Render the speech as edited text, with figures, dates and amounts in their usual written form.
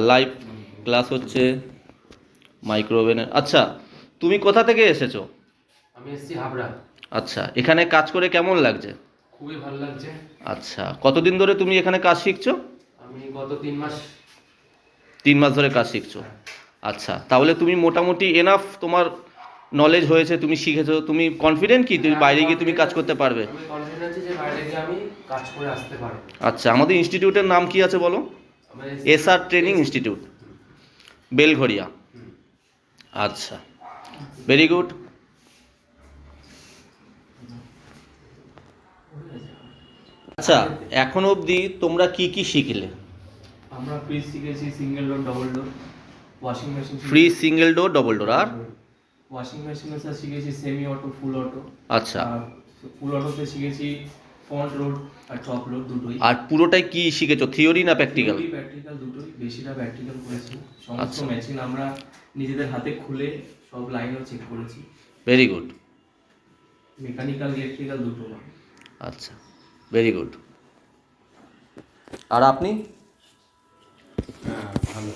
Live class হচ্ছে মাইক্রোওভেনের। আচ্ছা, তুমি কোথা থেকে এসেছো? আমি এসেছি হাবড়া। আচ্ছা, এখানে কাজ করে কেমন লাগছে? খুবই ভালো লাগছে। আচ্ছা, কতদিন ধরে তুমি এখানে কাজ শিখছো? আমি গত 3 মাস। 3 মাস ধরে কাজ শিখছো। হ্যাঁ। আচ্ছা, তাহলে তুমি মোটামুটি এনাফ তোমার নলেজ হয়েছে, তুমি শিখেছো, তুমি কনফিডেন্ট কি তুমি হ্যাঁ, বাইরে গিয়ে তুমি কাজ করতে পারবে? আমি কনফিডেন্ট আছি যে বাইরে গিয়ে আমি কাজ করে আসতে পারবো। আচ্ছা, আমাদের ইনস্টিটিউটের নাম কি আছে বলো? আমার এসআর ট্রেনিং ইনস্টিটিউট, বেলঘরিয়া। হুম। আচ্ছা, ভেরি গুড। আচ্ছা, এখন অবধি তোমরা কি কি শিখলে? আমরা ফ্রিজ শিখেছি, single door, double door, washing machine. Fridge, single door, double door, আর ওয়াশিং মেশিনে স্যার শিখেছি সেমি অটো, ফুল অটো। আচ্ছা, আর ফুল অটোতে শিখেছি ফ্রন্ট লোড আর টপ লোড দুটোই। আর পুরোটাই কি শিখেছো, থিওরি না প্র্যাকটিক্যাল? থিওরি প্র্যাকটিক্যাল দুটোই, বেশিটা প্র্যাকটিক্যাল করেছি। সমস্ত আচ্ছা। মেশিন আমরা নিজেদের হাতে খুলে সব লাইনও চেক করেছি। Very good. মেকানিক্যাল ইলেকট্রিক্যাল দুটো। আচ্ছা, ভেরি গুড। আর আপনি? হ্যাঁ, ভালো।